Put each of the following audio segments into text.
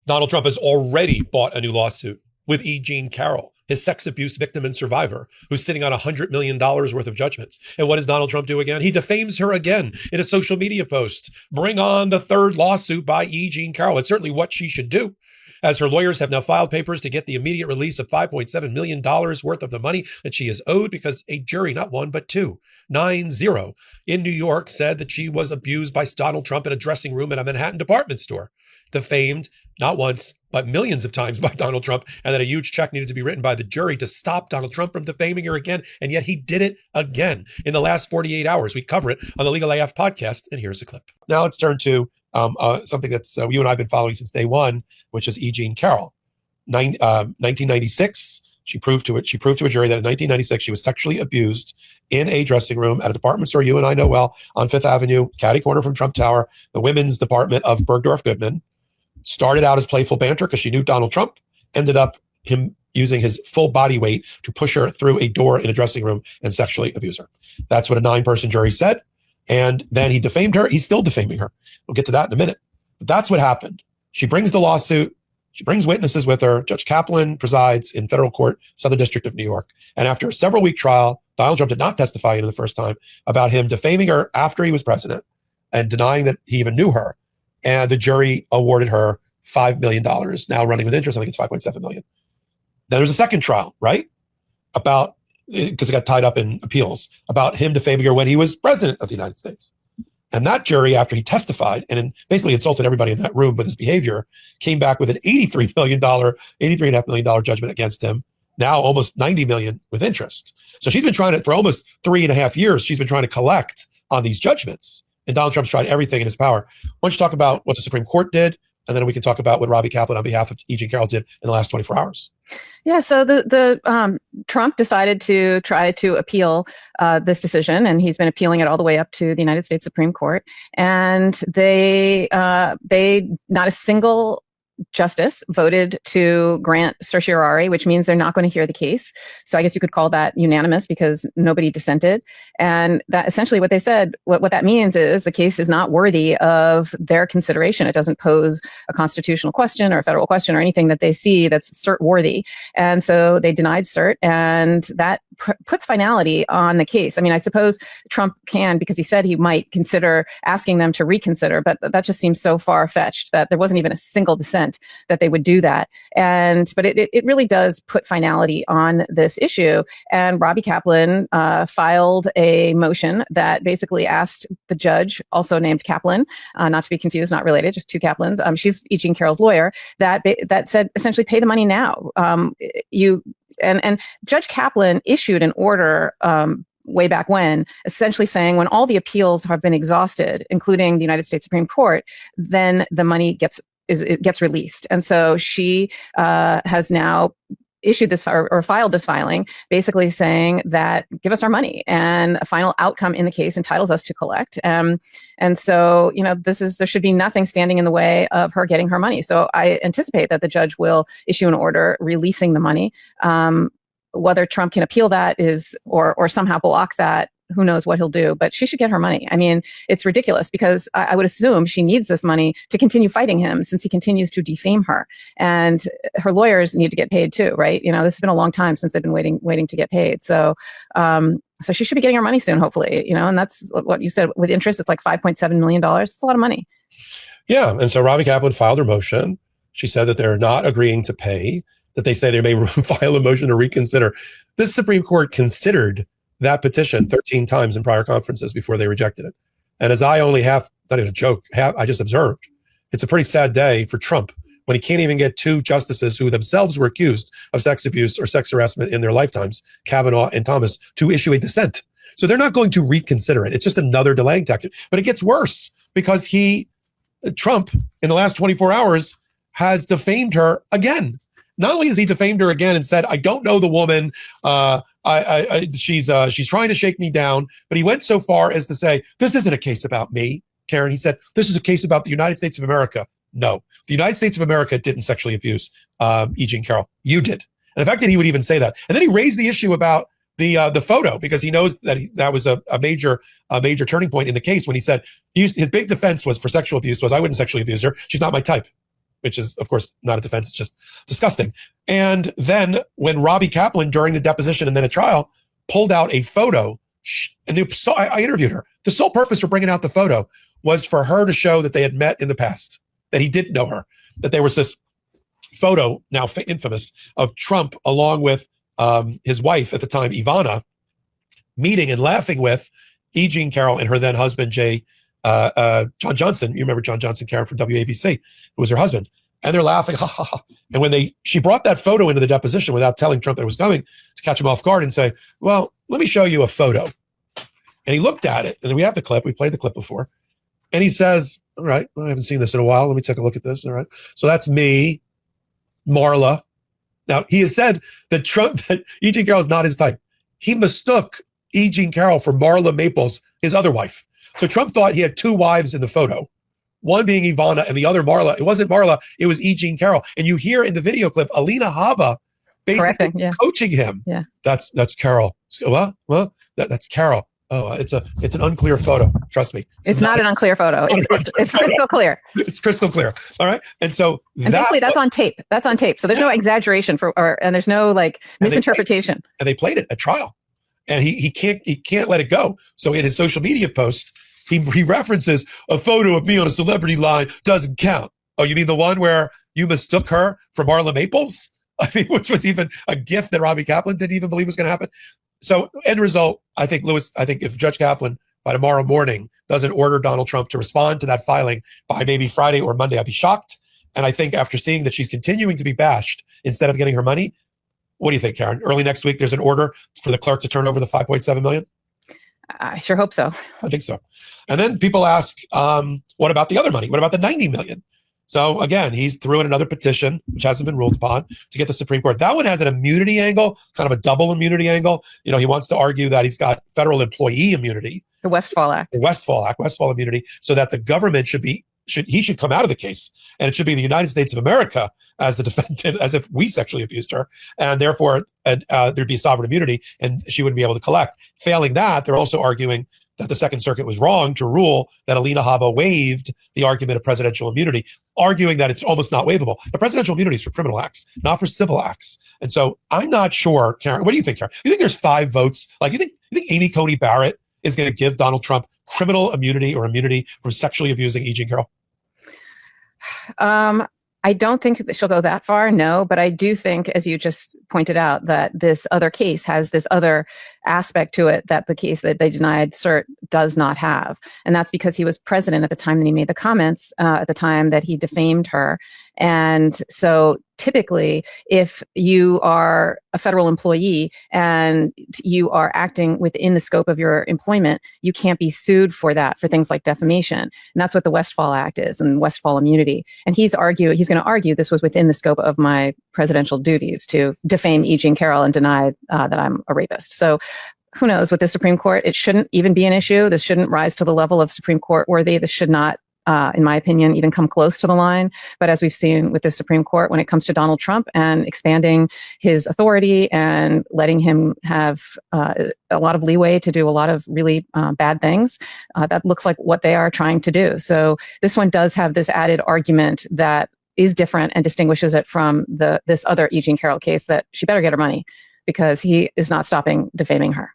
Donald Trump has already bought a new lawsuit with E. Jean Carroll, his sex abuse victim and survivor, who's sitting on $100 million worth of judgments. And what does Donald Trump do again? He defames her again in a social media post. Bring on the third lawsuit by E. Jean Carroll. It's certainly what she should do, as her lawyers have now filed papers to get the immediate release of $5.7 million worth of the money that she is owed because a jury, not one, but two, 9-0, in New York said that she was abused by Donald Trump in a dressing room at a Manhattan department store. Defamed not once, but millions of times by Donald Trump, and that a huge check needed to be written by the jury to stop Donald Trump from defaming her again. And yet he did it again in the last 48 hours. We cover it on the Legal AF podcast, and here's a clip. Now let's turn to something that's you and I have been following since day one, which is E. Jean Carroll. 1996, she proved to a jury that in 1996 she was sexually abused in a dressing room at a department store you and I know well on Fifth Avenue, catty corner from Trump Tower, the women's department of Bergdorf Goodman. Started out as playful banter because she knew Donald Trump, ended up him using his full body weight to push her through a door in a dressing room and sexually abuse her. That's what a 9-person jury said. And then he defamed her. He's still defaming her. We'll get to that in a minute. But that's what happened. She brings the lawsuit. She brings witnesses with her. Judge Kaplan presides in federal court, Southern District of New York. And after a several-week trial, Donald Trump did not testify in the first time about him defaming her after he was president and denying that he even knew her. And the jury awarded her $5 million, now running with interest. I think it's $5.7 million. Then there's a second trial, right? About, because it got tied up in appeals, about him defaming her when he was president of the United States. And that jury, after he testified and basically insulted everybody in that room with his behavior, came back with an $83.5 million judgment against him. Now almost $90 million with interest. So she's been trying to, for almost 3.5 years, she's been trying to collect on these judgments. And Donald Trump's tried everything in his power. Why don't you talk about what the Supreme Court did, and then we can talk about what Robbie Kaplan on behalf of E. Jean Carroll did in the last 24 hours. Yeah, so the Trump decided to try to appeal this decision, and he's been appealing it all the way up to the United States Supreme Court. And they not a single justice voted to grant certiorari, which means they're not going to hear the case. So I guess you could call that unanimous because nobody dissented. And that essentially what they said, what that means is the case is not worthy of their consideration. It doesn't pose a constitutional question or a federal question or anything that they see that's cert worthy. And so they denied cert, and that puts finality on the case. I mean, I suppose Trump can, because he said he might consider asking them to reconsider, but that just seems so far-fetched that there wasn't even a single dissent that they would do that. But it really does put finality on this issue. And Robbie Kaplan filed a motion that basically asked the judge, also named Kaplan, not to be confused, not related, just two Kaplans. She's E. Jean Carroll's lawyer, that said essentially pay the money now. And Judge Kaplan issued an order way back when, essentially saying when all the appeals have been exhausted, including the United States Supreme Court, then the money gets released. And so she has now issued this or filed this filing, basically saying that give us our money, and a final outcome in the case entitles us to collect. And so, there should be nothing standing in the way of her getting her money. So I anticipate that the judge will issue an order releasing the money. Whether Trump can appeal that or somehow block that, who knows what he'll do, but she should get her money. I mean, it's ridiculous because I would assume she needs this money to continue fighting him since he continues to defame her, and her lawyers need to get paid too, right? This has been a long time since they've been waiting to get paid. So she should be getting her money soon, hopefully, and that's what you said with interest. It's like $5.7 million. It's a lot of money. Yeah. And so Robbie Kaplan filed her motion. She said that they're not agreeing to pay, that they say they may file a motion to reconsider. This Supreme Court considered that petition 13 times in prior conferences before they rejected it. And as I only not even a joke, I just observed, it's a pretty sad day for Trump when he can't even get two justices who themselves were accused of sex abuse or sex harassment in their lifetimes, Kavanaugh and Thomas, to issue a dissent. So they're not going to reconsider it. It's just another delaying tactic. But it gets worse because Trump, in the last 24 hours, has defamed her again. Not only has he defamed her again and said, I don't know the woman, she's trying to shake me down, but he went so far as to say, this isn't a case about me, Karen. He said, this is a case about the United States of America. No, the United States of America didn't sexually abuse E. Jean Carroll. You did. And the fact that he would even say that. And then he raised the issue about the photo, because he knows that that was a major turning point in the case when he said his big defense was for sexual abuse was, I wouldn't sexually abuse her. She's not my type. which is, of course, not a defense. It's just disgusting. And then when Robbie Kaplan, during the deposition and then a trial, pulled out a photo, and I interviewed her. The sole purpose for bringing out the photo was for her to show that they had met in the past, that he didn't know her, that there was this photo, now infamous, of Trump along with his wife at the time, Ivana, meeting and laughing with E. Jean Carroll and her then husband, John Johnson. You remember John Johnson, Karen, from WABC, who was her husband. And they're laughing, ha, ha, ha. And when she brought that photo into the deposition without telling Trump that it was coming, to catch him off guard and say, well, let me show you a photo. And he looked at it, and we have the clip. We played the clip before. And he says, all right, well, I haven't seen this in a while. Let me take a look at this. All right. So that's me, Marla. Now, he has said that E. Jean Carroll is not his type. He mistook E. Jean Carroll for Marla Maples, his other wife. So Trump thought he had two wives in the photo, one being Ivana and the other Marla. It wasn't Marla, it was E. Jean Carroll. And you hear in the video clip, Alina Habba basically coaching him. Yeah. That's Carol. What? That's Carol. Oh, it's an unclear photo. Trust me. It's not an unclear photo. It's crystal clear. It's crystal clear. All right. And so thankfully that's on tape. That's on tape. So there's no exaggeration and there's no misinterpretation. And they played it at trial. And he can't let it go. So in his social media post, he references a photo of me on a celebrity line doesn't count. Oh, you mean the one where you mistook her for Marla Maples? I mean, which was even a gift that Robbie Kaplan didn't even believe was going to happen. So end result, I think if Judge Kaplan by tomorrow morning doesn't order Donald Trump to respond to that filing by maybe Friday or Monday, I'd be shocked. And I think after seeing that she's continuing to be bashed instead of getting her money, what do you think, Karen? Early next week, there's an order for the clerk to turn over the $5.7 million? I sure hope so. I think so. And then people ask, what about the other money? What about the $90 million? So again, he's through in another petition, which hasn't been ruled upon, to get the Supreme Court. That one has an immunity angle, kind of a double immunity angle. You know, he wants to argue that he's got federal employee immunity. The Westfall Act. The Westfall immunity, so that the government should come out of the case. And it should be the United States of America as the defendant, as if we sexually abused her. And therefore, there'd be sovereign immunity and she wouldn't be able to collect. Failing that, they're also arguing that the Second Circuit was wrong to rule that Alina Habba waived the argument of presidential immunity, arguing that it's almost not waivable. But presidential immunity is for criminal acts, not for civil acts. And so I'm not sure, Karen, what do you think, Karen? You think there's 5 votes? Like, you think Amy Coney Barrett is going to give Donald Trump criminal immunity or immunity from sexually abusing E. Jean Carroll? I don't think that she'll go that far, no, but I do think, as you just pointed out, that this other case has this other aspect to it that the case that they denied cert does not have. And that's because he was president at the time that he made the comments, at the time that he defamed her. And so typically, if you are a federal employee and you are acting within the scope of your employment, you can't be sued for that, for things like defamation. And that's what the Westfall Act is, and Westfall immunity. And he's going to argue this was within the scope of my presidential duties to defame E. Jean Carroll and deny that I'm a rapist. So who knows, with the Supreme Court, it shouldn't even be an issue. This shouldn't rise to the level of Supreme Court worthy. This should not, in my opinion, even come close to the line. But as we've seen with the Supreme Court, when it comes to Donald Trump and expanding his authority and letting him have a lot of leeway to do a lot of really bad things, that looks like what they are trying to do. So this one does have this added argument that is different and distinguishes it from this other E. Jean Carroll case, that she better get her money because he is not stopping defaming her.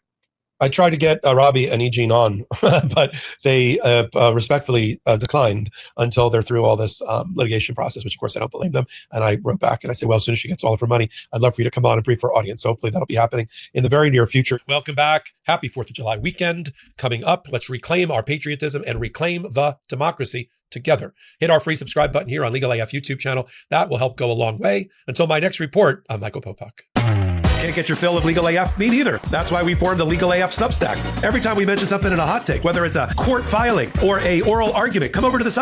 I tried to get Robbie and E. Jean on, but they respectfully declined until they're through all this litigation process, which of course I don't blame them. And I wrote back and I said, well, as soon as she gets all of her money, I'd love for you to come on and brief our audience. So hopefully that'll be happening in the very near future. Welcome back. Happy 4th of July weekend coming up. Let's reclaim our patriotism and reclaim the democracy together. Hit our free subscribe button here on Legal AF YouTube channel. That will help go a long way. Until my next report, I'm Michael Popak. Can't get your fill of Legal AF? Me neither. That's why we formed the Legal AF Substack. Every time we mention something in a hot take, whether it's a court filing or a oral argument, come over to the Substack.